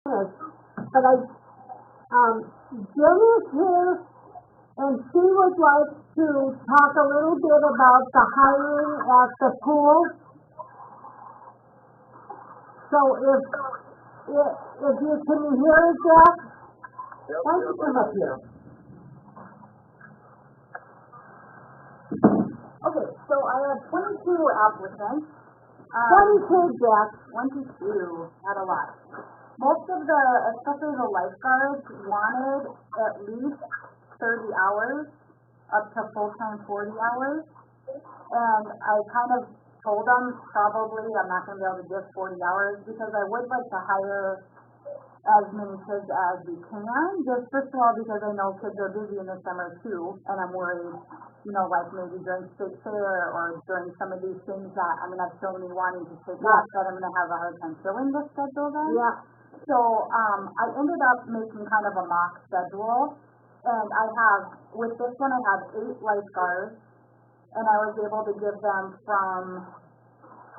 is, but Jen is here, and she would like to talk a little bit about the hiring at the pool. So if you can hear us, Jack, why don't you come up here? Okay, so I have 22 applicants. 22, Jack. 22, not a lot. Most of the, especially the lifeguards, wanted at least 30 hours, up to full-time 40 hours. And I kind of told them probably I'm not going to be able to give 40 hours because I would like to hire as many kids as we can. Just first of all because I know kids are busy in the summer too, and I'm worried, like maybe during state fair or during some of these things that I'm going to have so many wanting to take off that I'm going to have a hard time filling the schedule then. Yeah. So I ended up making kind of a mock schedule, and with this one I have 8 lifeguards, and I was able to give them from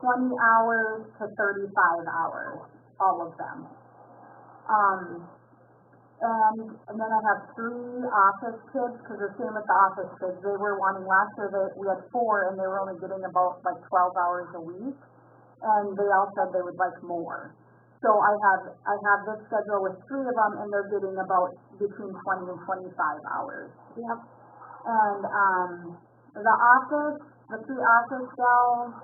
20 hours to 35 hours, all of them. And then I have 3 office kids, because the same with the office kids, they were wanting last year, we had 4, and they were only getting about like 12 hours a week, and they all said they would like more. So I have this schedule with 3 of them, and they're getting about between 20 and 25 hours. Yep. And the 3 office gals,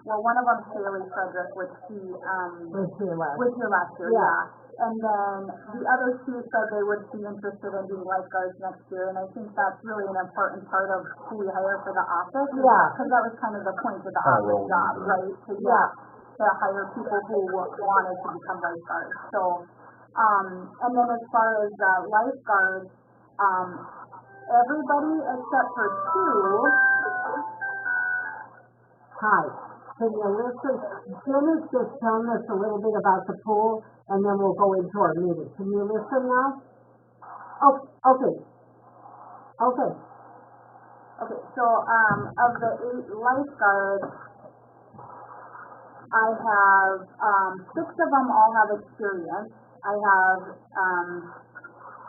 one of them's Haley Frederick, which she was here last year, yeah. And then the other 2 said they would be interested in being lifeguards next year, and I think that's really an important part of who we hire for the office. Yeah. Because that was kind of the point of the office job, right? To hire people who wanted to become lifeguards. So, and then as far as lifeguards, everybody except for 2. Hi. Can you listen? Jen is just telling us a little bit about the pool, and then we'll go into our meeting. Can you listen now? Oh, okay. Okay. Okay, so of the 8 lifeguards, I have 6 of them all have experience. I have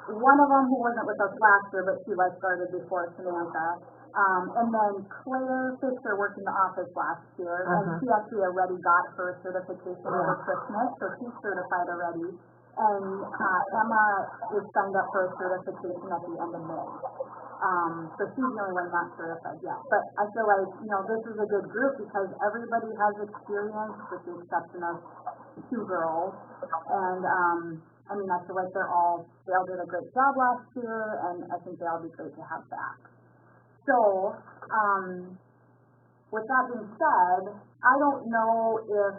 one of them who wasn't with us last year, but she lifeguarded before, Samantha. And then Claire Fisher worked in the office last year, and she actually already got her certification over Christmas, so she's certified already. And Emma is signed up for a certification at the end of May. So she's the only one not certified yet. But I feel like, this is a good group because everybody has experience with the exception of 2 girls. And, I feel like they all did a great job last year, and I think they all be great to have back. So, with that being said, I don't know if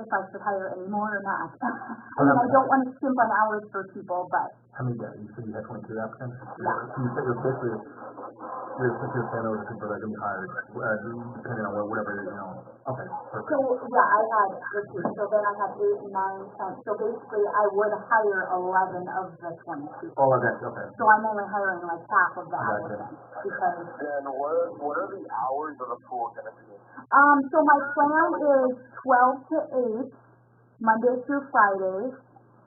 I should hire any more or not. I don't want to skimp on hours for people, but... How many, you said you had 22 applicants? Yeah. So you said you're basically, you're saying those people that are going to be hired, depending on whatever, okay, perfect. So, I had, so then I had 8, 9, 10, so basically I would hire 11 of the 22. All of that, okay. So I'm only hiring like half of the applicants, because... And what are the hours of the pool going to be? So my plan is 12 to 8, Monday through Friday,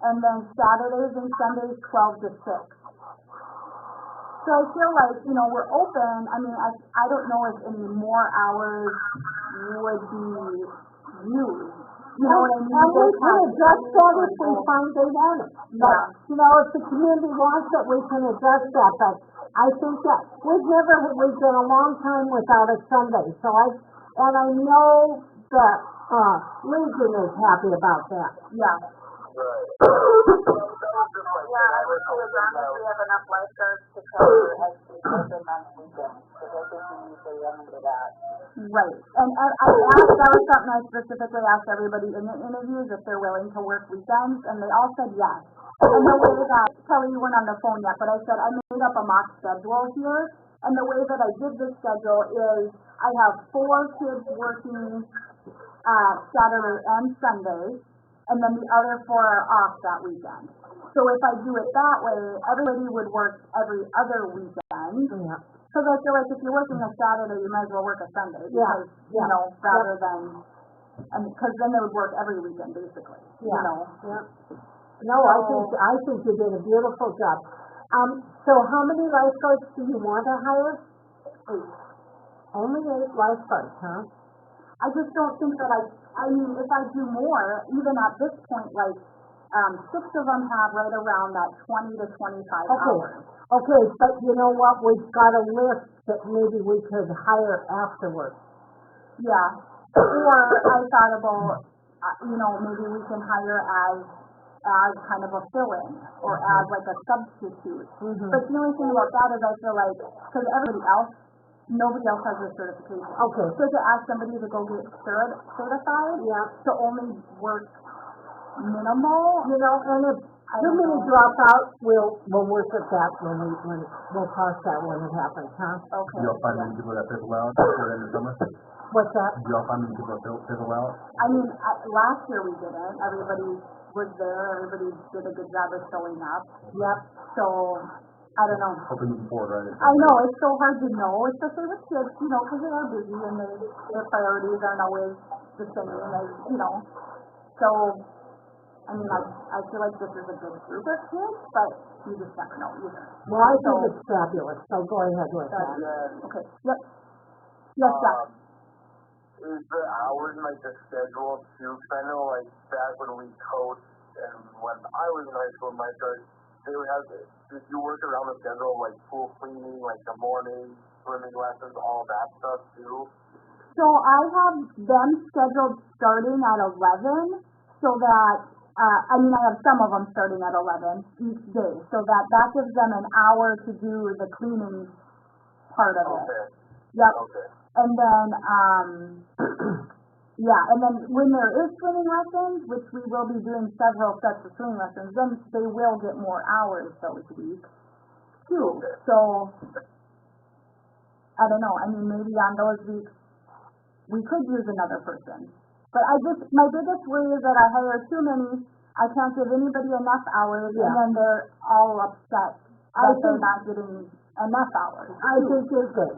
and then Saturdays and Sundays 12 to 6. So I feel like, we're open. I don't know if any more hours would be used. You know what I mean? And we can adjust that if we find they want it. Yeah. If the community wants it, we can adjust that, but I think that we've been a long time without a Sunday, so I know that Legion is happy about that. Yeah. Right. Yeah, I would say as long as we have enough lifeguards to cover as people and on weekends, because I think we usually run into that. Right, and I asked, that was something I specifically asked everybody in the interviews if they're willing to work weekends, and they all said yes. And the way that, Kelly, you weren't on the phone yet, but I said I made up a mock schedule here, and the way that I did this schedule is I have 4 kids working Saturday and Sunday, and then the other 4 are off that weekend. So if I do it that way, everybody would work every other weekend. Yeah. Because I feel like if you're working a Saturday, you might as well work a Sunday. Because, rather than And, cause then they would work every weekend, basically, you Yeah. know? Yeah. No, I think you did a beautiful job. So how many lifeguards do you want to hire? 8. Only 8 lifeguards, huh? I just don't think that I mean, if I do more, even at this point, like, 6 of them have right around that 20 to 25 hours. Okay, but you know what, we've got a list that maybe we could hire afterwards. Yeah. Or I thought about, you know, maybe we can hire as kind of a fill-in or as like a substitute. Mhm. But the only thing about that is I feel like, because nobody else has their certification. Okay. So to ask somebody to go get certified, Yeah. to only work minimal, You know, and if I too don't many know. drop out, we'll work at that when we'll cross that when it happens, huh? Okay. Do y'all find many people that fizzle out before the end of summer? What's that? Do y'all find many people that fizzle out? I mean, last year we didn't. Everybody was there. Everybody did a good job of showing up. Yep. So, I don't know. Hoping moving forward, right? I know, it's so hard to know, especially with kids, you know, because they are busy and their priorities aren't always the same as, you know. So, I mean, I feel like this is a good group of kids, but you just never know either. Well, I think So- it's fabulous, so go ahead with that. And, Okay, yep. Yes, Jeff. is the hours like the schedule too? Cause I know like back when we coached and when I was in high school, my coach, they would have, did you work around the schedule like pool cleaning, like the morning, swimming lessons, all that stuff too? So I have them scheduled starting at 11, so that, I mean, I have some of them starting at 11 each day, so that gives them an hour to do the cleaning part of it. Okay, Yep, okay. and then, yeah, and then when there is swimming lessons, which we will be doing several sets of swimming lessons, then they will get more hours those weeks too. Okay. So, I don't know, I mean, maybe on those weeks, we could use another person. But my biggest worry is that I hire too many, I can't give anybody enough hours, and Yeah. then they're all upset I that they're think- not getting enough hours. I think you're good.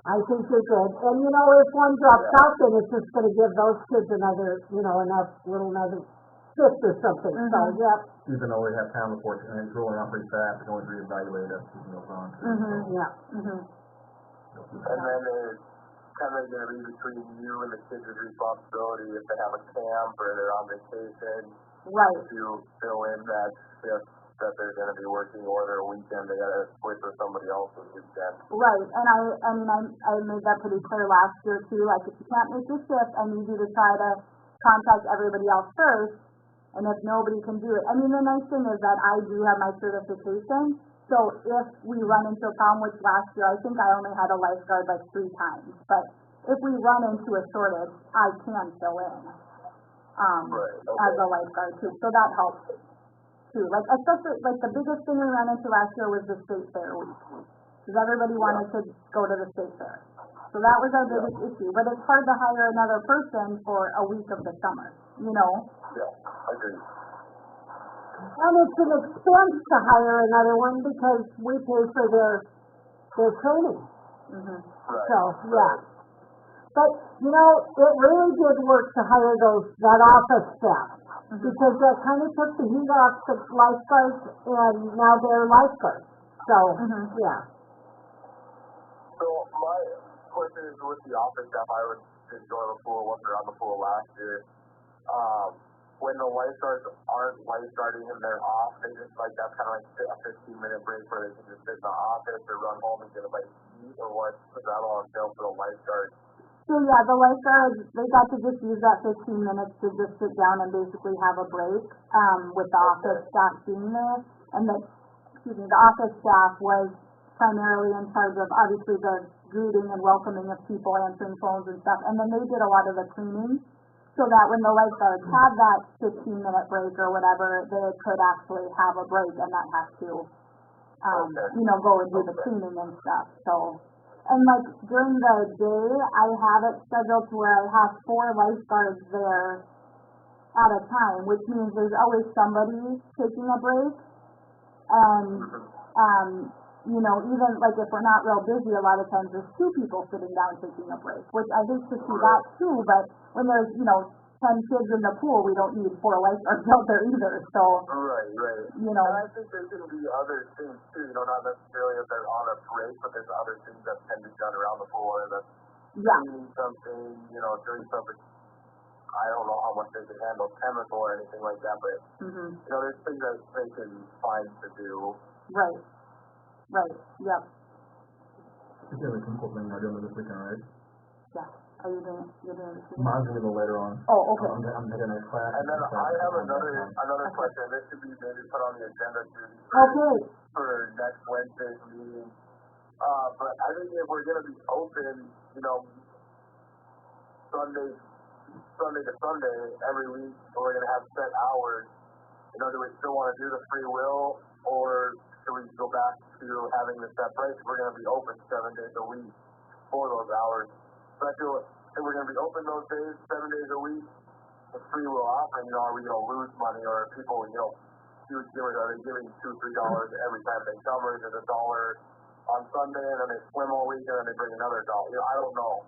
I think you're good. And you know, if one drops out, then it's just gonna give those kids another, you know, another shift or something. So, Mhm. yep, Even though we have time, of course, and it's rolling around pretty fast, we can always reevaluate as season goes on. Mhm. yeah. Mhm. And then it's kind of going to be between you and the kids' responsibility if they have a camp or they're on vacation Right. to fill in that shift that they're going to be working, or their weekend, they got to switch with somebody else's weekend. Right, and I made that pretty clear last year too, like if you can't make your shift, I need you to try to contact everybody else first, and if nobody can do it, I mean, the nice thing is that I do have my certification, so if we run into a problem, which last year, I think I only had a lifeguard like 3 times, but if we run into a shortage, I can fill in, Right, okay. as a lifeguard too, so that helps too, like, especially, like, the biggest thing we ran into last year was the state fair week, because everybody wanted to go to the state fair. So that was our biggest issue, but it's hard to hire another person for a week of the summer, you know? Yeah, agreed. And it's an expense to hire another one because we pay for their training. Mhm. Right. So, yeah. But, you know, it really did work to hire that office staff. Mhm. Because that kind of took the heat off the lifeguards and now they're lifeguards. So, Mhm. yeah. So my question is with the office staff, I would enjoy the pool, wasn't around the pool last year. When the lifeguards aren't lifeguarding and they're off, they just like, that's kind of like a 15-minute break where they can just sit in the office or run home and get a bite to eat, or what does that all entail for the lifeguards? So yeah, the lifeguards, they got to just use that 15 minutes to just sit down and basically have a break, with the office staff being there. And the office staff was primarily in charge of obviously the greeting and welcoming of people, answering phones and stuff. And then they did a lot of the cleaning, so that when the lifeguards had that 15-minute break or whatever, they could actually have a break and not have to, you know, go and do the cleaning and stuff, so. And like during the day, I have it scheduled to where I have 4 lifeguards there at a time, which means there's always somebody taking a break. And, you know, even like if we're not real busy, a lot of times there's two people sitting down taking a break, which I hate to see that too, but when there's, you know, 10 kids in the pool, we don't need 4 lifeguards out there either, so, Right, right. you know. And I think there can be other things too, you know, not necessarily if they're on a break, but there's other things that can be done around the pool, and that's Yeah. cleaning something, you know, doing something. I don't know how much they can handle chemical or anything like that, but, Mhm. you know, there's things that they can find to do. Right. Right. Yep. Speaking of the chemical thing, I'm doing this weekend, right? Yeah. Are you doing? You're doing this? Mine's gonna go later on. Oh, okay. I'm taking a class. And then I have another Okay. question. This should be maybe put on the agenda too Okay. for next Wednesday's meeting. But I think if we're gonna be open, you know, Sunday to Sunday every week, or we're gonna have set hours, you know, do we still want to do the free will, or should we go back to having the set price? We're gonna be open 7 days a week for those hours. So I feel if we're gonna be open those days, 7 days a week, the free will offering, you know, are we gonna lose money, or are people, you know, huge givers, are they giving $2-3 every time they come, or is it $1 on Sunday and then they swim all week and then they bring another $1? You know, I don't know.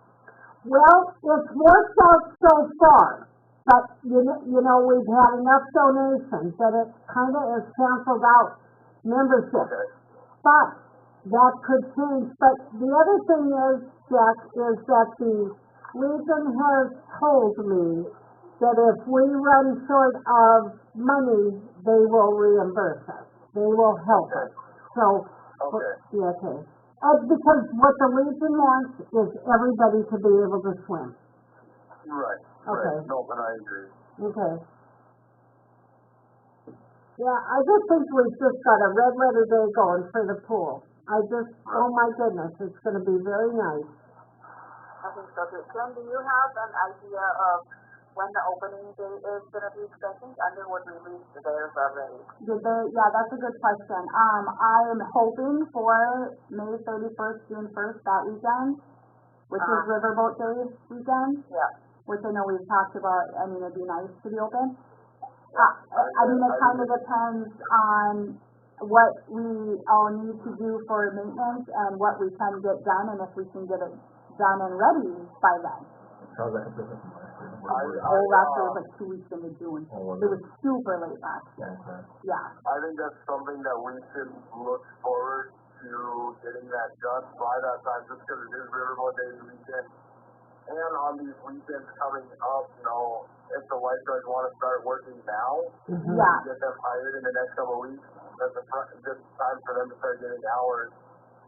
Well, it's worked out so far, but you know, we've had enough donations that it kind of has canceled out membership. Okay. But that could change. But the other thing is, Jack, is that the Legion has told me that if we run short of money, they will reimburse us. They will help us. So, Okay. yeah, okay. Because what the Legion wants is everybody to be able to swim. Right. Okay. Right. No, but I agree. Okay. Yeah, I just think we've just got a red letter day going for the pool. Oh my goodness, it's gonna be very nice. I think so too. Jen, do you have an idea of when the opening date is gonna be expected? Underwood released theirs already. Yeah, that's a good question. I am hoping for May 31st, June 1st, that weekend, which is Riverboat Day weekend, Yeah. which I know we've talked about. I mean, it'd be nice to be open. I mean, it kind of depends on what we all need to do for maintenance and what we can get done, and if we can get it done and ready by then. How's that different from last year? Last year was like 2 weeks into June. Oh, was It it? was super late last year. Okay. Yeah. I think that's something that we should look forward to getting that done by that time, just because it is Riverboat Day weekend. And on these weekends coming up, you know, if the lifeguards want to start working now, Yeah. get them hired in the next couple of weeks, that's a good time for them to start getting hours,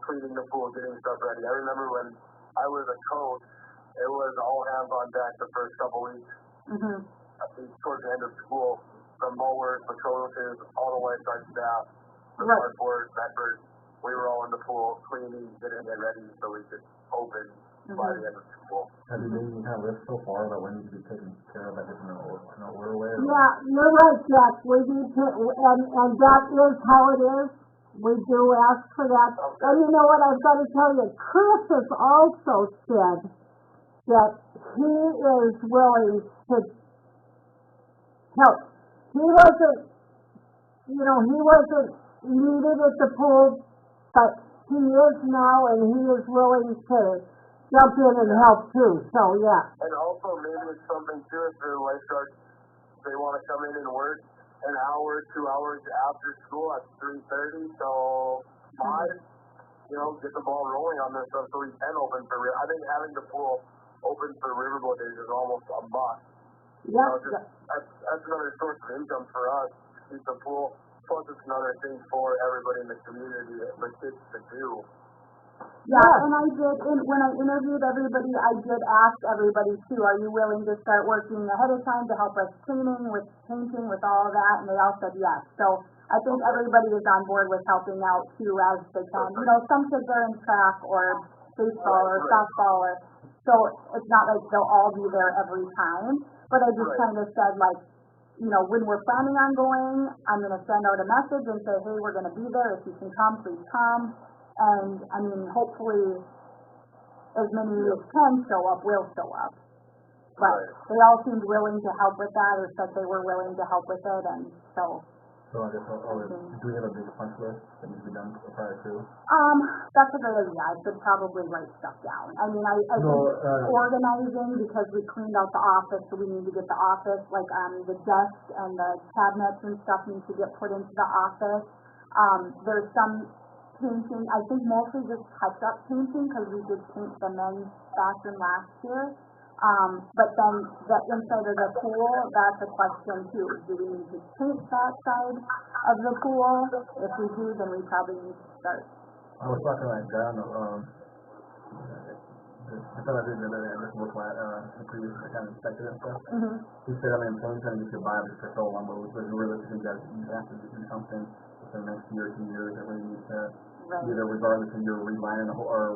cleaning the pool, getting stuff ready. I remember when I was a coach, it was all hands on deck the first couple of weeks. Mhm. I think towards the end of school, the mowers, the coaches, all the lifeguard staff, the Right. park board members, we were all in the pool cleaning, getting it ready so we could open by the end of school. Have you made any kind of list so far that when needs to be taken care of, like it's in an order way? Yeah, you're right, Jack. We need to, and that is how it is. We do ask for that. And you know what, I've got to tell you, Chris has also said that he is willing to help. He wasn't needed at the pool, but he is now, and he is willing to jump in and help too, so yeah. And also maybe it's something too, if the lifeguards, they want to come in and work an hour, 2 hours after school at 3:30 till 5, you know, get the ball rolling on this stuff so we can open for real. I think having the pool open for Riverboat Days is almost a must. You know, Yeah, that's another source of income for us, to keep the pool. Plus it's another thing for everybody in the community, the kids to do. Yeah, and I did, when I interviewed everybody, I did ask everybody too, are you willing to start working ahead of time to help us painting, with all of that, and they all said yes. So I think everybody is on board with helping out too as they can. You know, some kids are in track or baseball or softball, or, so it's not like they'll all be there every time. But I just kind of said, like, you know, when we're planning on going, I'm going to send out a message and say, hey, we're going to be there. If you can come, please come. And, I mean, hopefully, as many as can show up will show up. But they all seemed willing to help with that, or said they were willing to help with it, and so So I guess, do we have a big punch list that needs to be done prior to? That's a good idea. I should probably write stuff down. I mean, I No, think organizing, because we cleaned out the office, so we need to get the office, like, the desk and the cabinets and stuff need to get put into the office. There's some painting, I think mostly just touch-up painting, because we did paint the men's bathroom last year. But then the inside of the pool, that's a question too. Do we need to paint that side of the pool? If we do, then we probably need to start. I was talking like that, the fellow did that, I just looked at, the previous kind of inspector and stuff. Mm-hmm. He said, I mean, sometimes you could buy it for so long, but realistically, you have to do something within the next year or 2 years that we need to, Right. either regardless of your relining the whole, or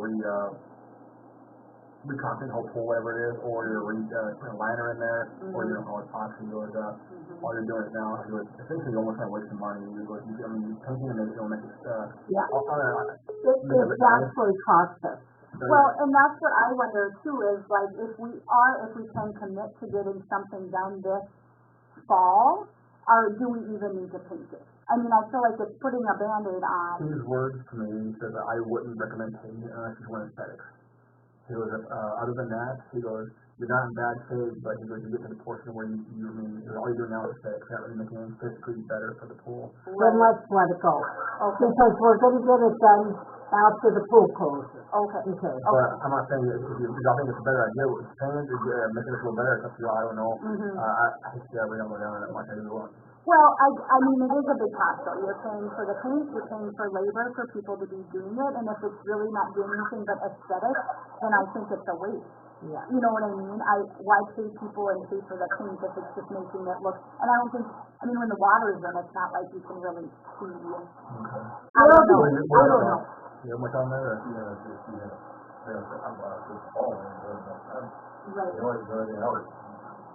recomping the whole pool, whatever it is, or you're putting a liner in there, or you know how epoxy goes up. All you're doing it now is essentially you're almost kind of wasting money. Painting and it'll make it, Yeah. It's nice. actually cost us. Well, and that's what I wonder too, is like, if we can commit to getting something done this fall, or do we even need to paint it? I mean, I feel like it's putting a Band-Aid on. His words to me, he said that I wouldn't recommend painting it unless you want aesthetics. He goes, other than that, he goes, you're not in bad shape, but he goes, you get to the portion where all you're doing now is aesthetics, not really making it physically better for the pool. Then let's let it go. Okay. Because we're gonna get it done after the pool closes. Okay. Okay. But I'm not saying that if y'all think it's a better idea, painting it, making it feel better, it's up to you, I don't know. I think we don't go down that much, I really want. Well, I mean, it is a big cost though. You're paying for the paint, you're paying for labor for people to be doing it, and if it's really not doing anything but aesthetic, then I think it's a waste. Yeah. You know what I mean? Why pay people and pay for the paint if it's just making it look, and I don't think, I mean, when the water is in, it's not like you can really see. I don't know. You have much on there? Right.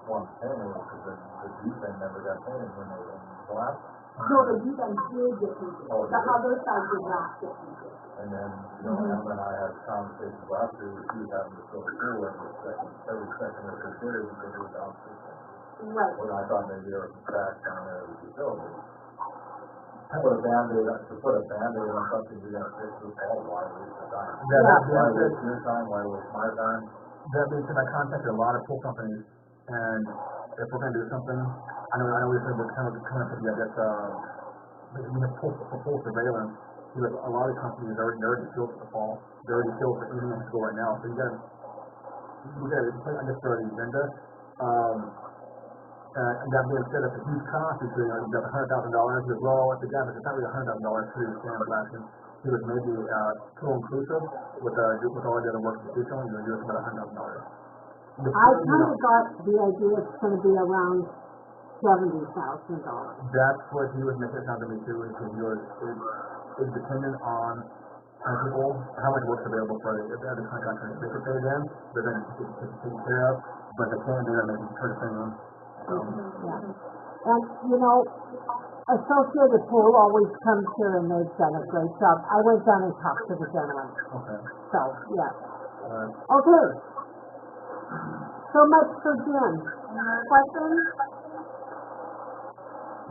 One painted because the deep end never got painted when they were in the last. No, the deep end did get painted. The other side did not get painted. And then, Emma and I had conversations last year where she was having to fill the pool every second of her period because it was downstairs. Right. Well, I thought maybe there was some cracks down there with the facility. Put a Band-Aid on something you're gonna fix this all, why waste the time? Why waste your time, why waste my time? That being said, I contacted a lot of pool companies, and if we're gonna do something, I know we said we're kind of put together that we have full surveillance. Because a lot of companies are already filled for the fall. They're already filled for anything that's go right now. So we gotta I guess throw the agenda. And that being said, it's a huge cost. It's you got $100,000. As well, it's not really $100,000 to stand blasting. It was maybe total inclusive with all the other work that's doing. You're doing about $100,000. I kind of got the idea it's gonna be around $70,000. That's what he was making it sound to me too, because it's dependent on people, how much work's available for the other contractors. They could pay them, they're going to get taken care of, but they can't do that, they can turn the thing on. Yeah. And, Associated Pool always comes here and they've done a great job. I went down and talked to the gentleman. Okay. So, yeah. Okay. So much for Jen. Questions?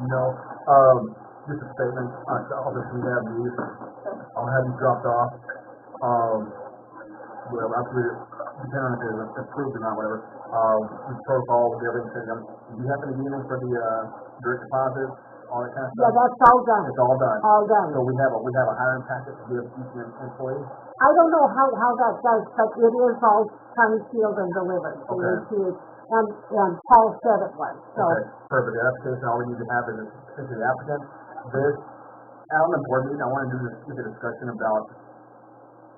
No. Just a statement. I'll just have these. I'll have you dropped off. Well, after, depending on if it's approved or not, whatever. The protocol with everything. Do you happen to be in for the direct deposit, all that kind of Yeah, stuff? that's all done. It's all done. All done. So we have a hiring packet to give each employee. I don't know how that does, but it is all signed, sealed, and delivered. So Okay. you see, and Paul said it was, so. Okay, perfect. The application, all we need to have is essentially the applicant. This, on the board meeting, I want to do a discussion about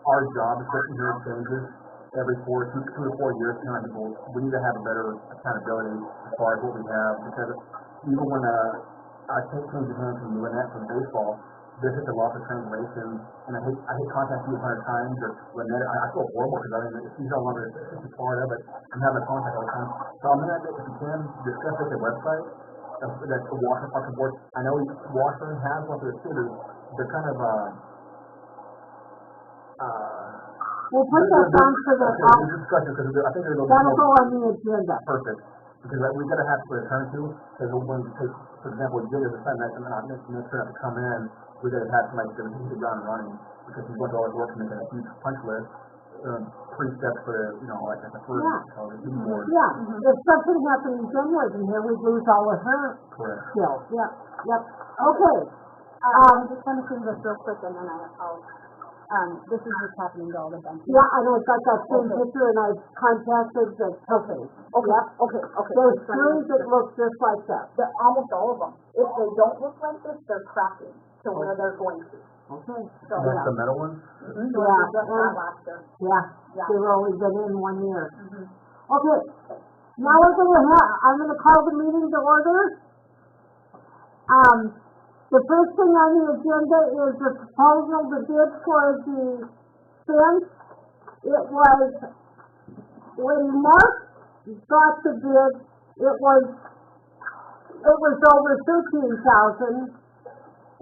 our job description here changes every 2 to 4 years. We need to have a better accountability as far as what we have, because even when I take things in hand from Lynette from baseball, there's just a lot of translation, and I hate contacting you 100 times, or Lynette, I feel horrible because she's no longer in Florida, but I'm having a contact all the time. So I'm gonna, if you can, discuss at the website, that's the Washington Park Board. I know Washington has one for the city. They're kind of, We'll put that down for the, discussion, because I think there's a little that'll more go on the agenda. perfect. Because we gotta have to return to, because when, for example, Jim is deciding that not to come in, we gotta have somebody to hit the ground running, because he's going to all his work and make a huge punch list, 3 steps for, like the first, the keyboard. Yeah, if something happened in Jen wasn't here, we'd lose all of her Correct. skills, yep, okay. I just want to say this real quick and then I'll this is what's happening to all the benches. Yeah, I know, it's got that same picture, and I contacted the company. Yep. Okay. There's 3 that look just like that. Almost all of them. If they don't look like this, they're cracking to where they're going to. Okay. So, That's the metal ones? Yeah, they've only been in 1 year. Mhm. Okay, now I'm gonna call the meeting to order. The first thing on the agenda is the proposal, the bid for the fence. It was, when Mark got the bid, it was over 13,000.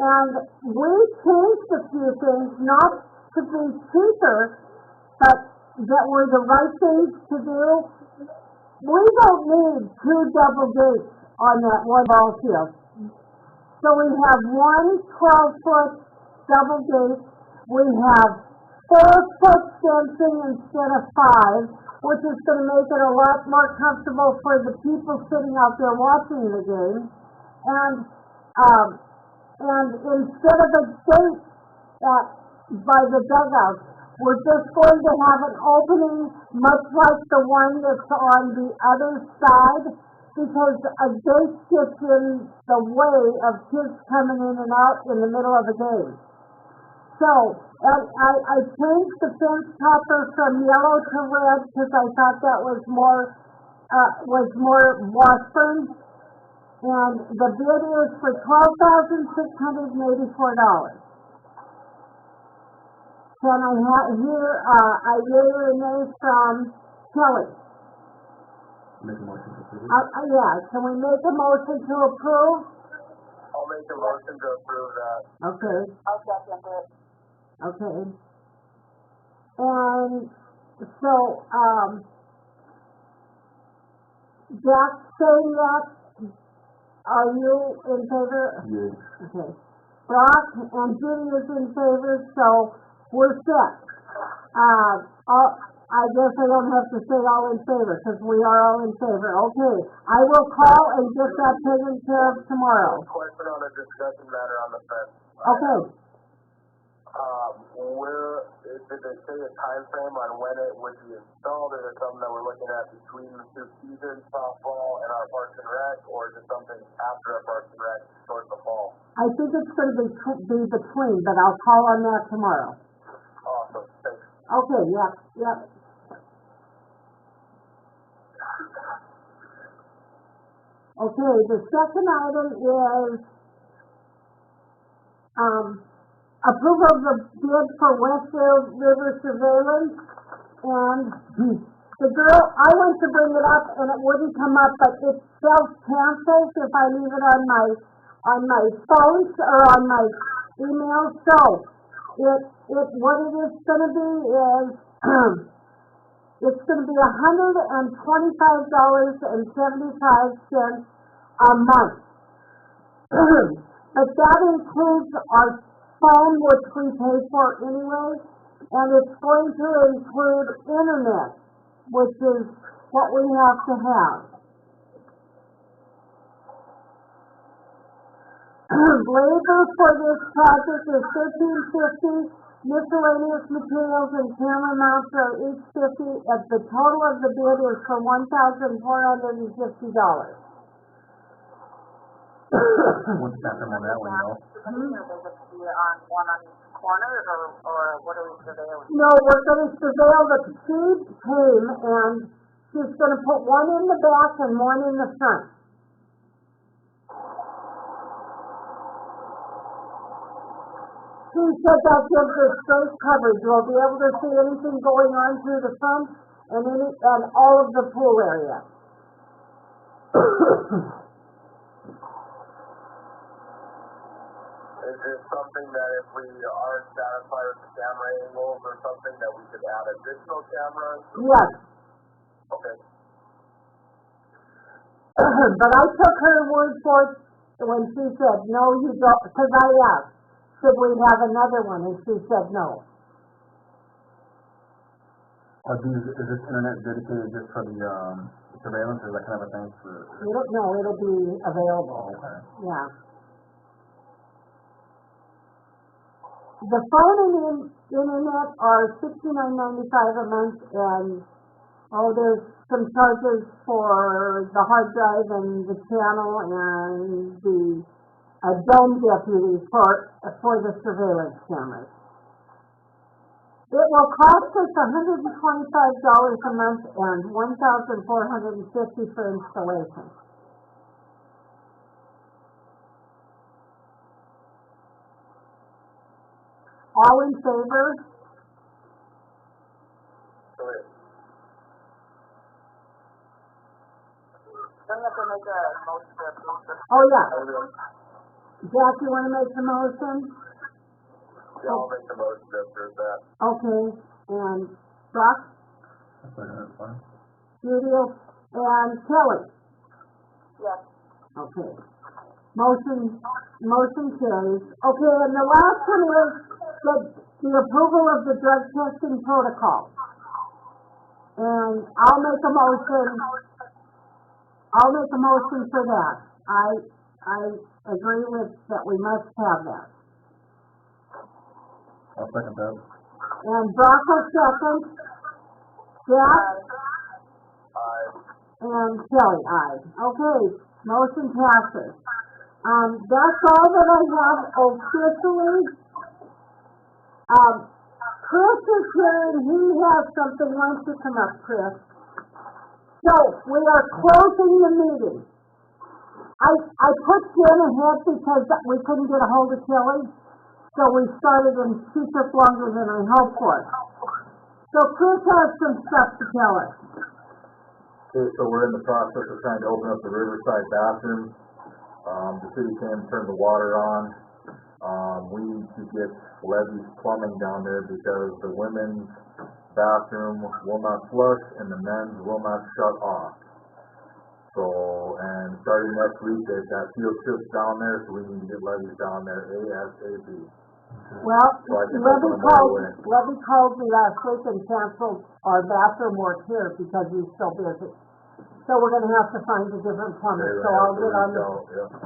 And we changed a few things, not to be cheaper, but that were the right things to do. We don't need 2 double gates on that one ball field. So we have 1 12-foot double gate. We have 4-foot fencing instead of 5, which is going to make it a lot more comfortable for the people sitting out there watching the game. And instead of a gate by the dugouts, we're just going to have an opening much like the one that's on the other side, because a gate gets in the way of kids coming in and out in the middle of a game. So, I changed the fence topper from yellow to red because I thought that was more Washburn. And the bid is for $12,684. Can I hear a yea or nay from Kelly? Make a motion to approve. Yeah, can we make a motion to approve? I'll make a motion to approve that. Okay, I'll second it. okay. And so, Jack saying that, are you in favor? Yes. Okay. Brock and Judy is in favor, so we're set. I guess I don't have to say all in favor, because we are all in favor. Okay, I will call and get that taken care of tomorrow. Question on a discussion matter on the fence. Okay. Did they say a time frame on when it would be installed? Is it something that we're looking at between the 2 seasons, softball and our Parks and Rec, or is it something after our Parks and Rec towards the fall? I think it's going to be between, but I'll call on that tomorrow. Awesome, thanks. Okay, yep. Okay, the second item is, approval of the bid for Westfield River surveillance, and the girl, I went to bring it up and it wouldn't come up, but it self-cancels if I leave it on my phones or on my email. So what it is going to be is it's going to be $125.75 a month. But that includes our phone, which we pay for anyway, and it's going to include internet, which is what we have to have. Labor for this project is $13.50. Miscellaneous materials and camera mounts are each $50. At the total of the bid is for $1,450. What's that on that one, Or they just be on one on each corner, or what are we surveilling? No, we're going to surveil the seed came, and she's going to put one in the back and one in the front. She said that gives us great coverage. We'll be able to see anything going on through the front and all of the pool area. Is this something that if we aren't satisfied with the camera angles or something that we could add additional cameras? Yes. Okay. but I took her word for it when she said, no, you don't, because I asked, should we have another one, and she said no. Is this internet dedicated just for the, surveillance, or that kind of a thing for? It'll be available, Okay. yeah. The phone and internet are $69.95 a month, and, there's some charges for the hard drive and the channel and the dome deputy for the surveillance cameras. It will cost us $125 a month and $1,450 for installation. All in favor? Okay. Don't you have to make a motion to approve the Oh, yeah. Jack, you want to make the motion? Yeah, I'll make the motion to approve that. Okay, and Brock, That's fine. Judy, and Kelly? Yes. Okay. Motion carries. Okay, and the last one is the approval of the drug testing protocol. And I'll make a motion for that. I agree with that we must have that. I'll second that. And Brock will second. Jack? Aye. And Kelly, aye. Okay, motion passes. That's all that I have officially. Chris is here and he has something. Why don't you come up, Chris? So, we are closing the meeting. I put Jen ahead because we couldn't get a hold of Kelly. So we started and she took longer than I hoped for. So Chris has some stuff to tell us. Okay, so we're in the process of trying to open up the Riverside bathrooms. The city came and turned the water on. We need to get Levy's plumbing down there because the women's bathroom will not flush and the men's will not shut off. So, and starting next week, they've got field trips down there, so we need to get Levy's down there ASAP. Well, So I can open them right away. Levy called me last week and canceled our bathroom work here because he's so busy. So we're gonna have to find a different plumber, so I'll get on the,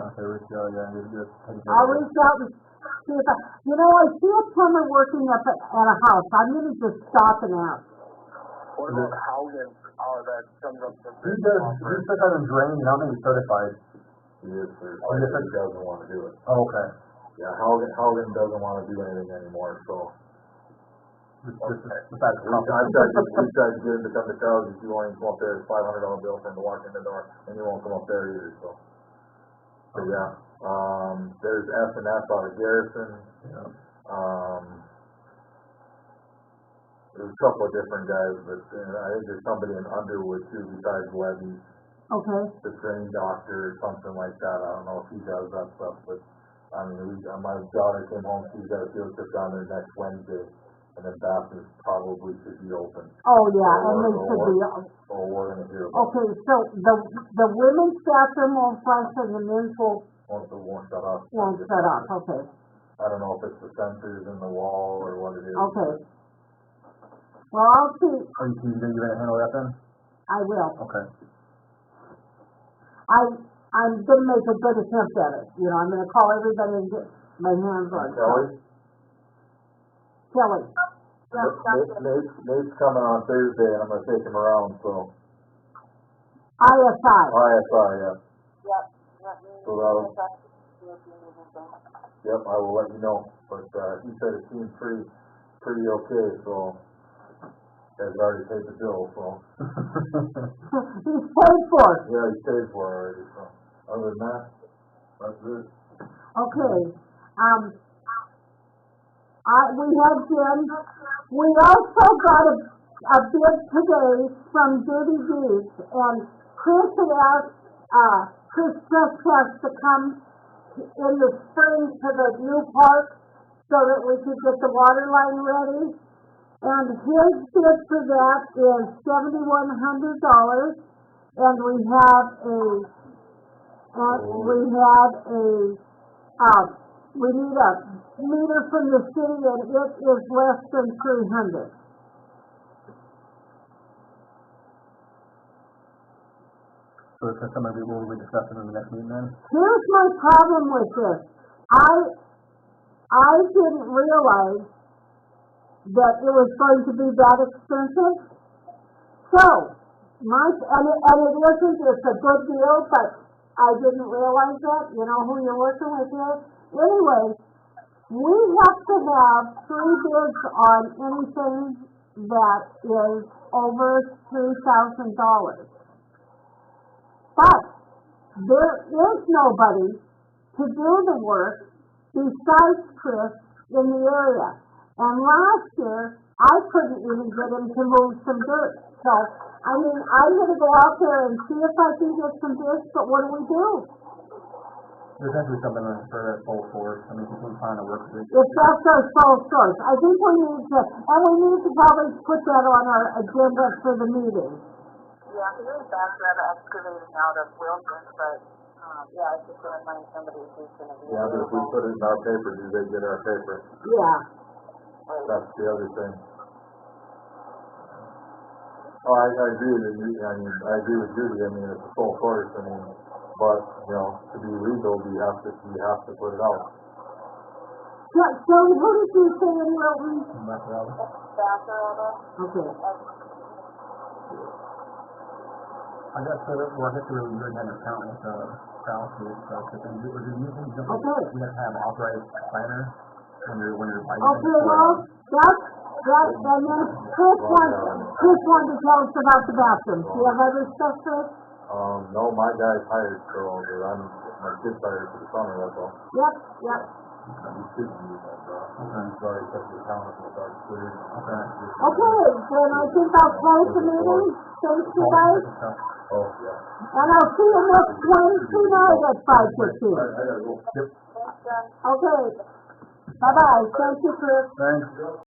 Okay, reach out, yeah, you're good. I'll reach out and see if I see a plumber working up at a house, I'm gonna just stop and ask. What about Haugen, that comes up from He took out a drain, and I don't think he's certified. He is, sir. Oh, yes, sir. He doesn't want to do it. Oh, okay. Yeah, Haugen doesn't want to do anything anymore, so. Besides I've tried to get him to come to Charles, if you won't even come up there, it's $500 bill for him to walk in the door, and he won't come up there either, so. So, yeah, there's S&S out of Garrison. There's a couple of different guys, but I think there's somebody in Underwood too besides Levy, Okay, the trained doctor or something like that. I don't know if he does that stuff, but I mean, my daughter came home, she's got a field trip down there next Wednesday, and then bathrooms probably should be open. oh yeah, and they should be, So we're gonna hear about okay, so the women's bathroom won't flush and the men's won't shut off. won't shut off, okay, I don't know if it's the sensors in the wall or what it is. okay. Well, I'll see, Are you gonna handle that then? I will. Okay. I'm gonna make a good attempt at it, I'm gonna call everybody and get my hands on it. Kelly, Nate's coming on Thursday, and I'm gonna take him around, so. ISI, ISI, yeah. Yep. Let me So that'll- check, see if you need anything. Yep, I will let you know, but, he said it seemed pretty okay, so. Guys already paid the bill, so. he's paid for it. Yeah, he paid for it already, so. Other than that, that's it. Okay, we had Jen, we also got a bid today from Dirty Deeds, and Chris had asked, Chris Trespass to come in the spring to the new park so that we could get the water line ready. And his bid for that is $7,100, and we have a and we had we need a meter from the city, and it is less than 300. So is that something we will be discussing in the next meeting then? Here's my problem with this. I didn't realize that it was going to be that expensive. So, and it isn't, it's a good deal, but I didn't realize that, you know who you're working with here. Anyway, we have to have 3 bids on anything that is over $3,000. But there is nobody to do the work besides Chris in the area. And last year, I couldn't even get him to move some dirt. So, I mean, I'm gonna go out there and see if I can get some bids, but what do? There's actually something for that full force. I mean, people find a work to do. If that's our sole source, I think we need to, and we need to probably put that on our agenda for the meeting. Yeah, he was back there excavating out of Wilson, but, yeah, I just gonna find somebody who's gonna be. Yeah, but if we put it in our paper, do they get our paper? Yeah. That's the other thing. Oh, I agree with you, I agree with Judy, I mean, it's a full course, I mean, but, you know, to be legal, you have to put it out. So who did you say in Wilton? Okay. I got to work it through your net account with South and stuff, but then you have to have an authorized planner when you're buying. Okay, well, and then Chris wanted to tell us about the bathrooms. Do you have other stuff, Chris? No, my guy's hired, so my kid's hired for the summer, that's all. Yep. You should use that, I'm sorry, that's the account, that's clear. Okay. Okay, then I think I'll close the meeting. Thanks, you guys. Oh, yeah. And I'll see you next Wednesday night at 5:15. I gotta go. Okay. Bye-bye. Thank you, Chris. Thanks.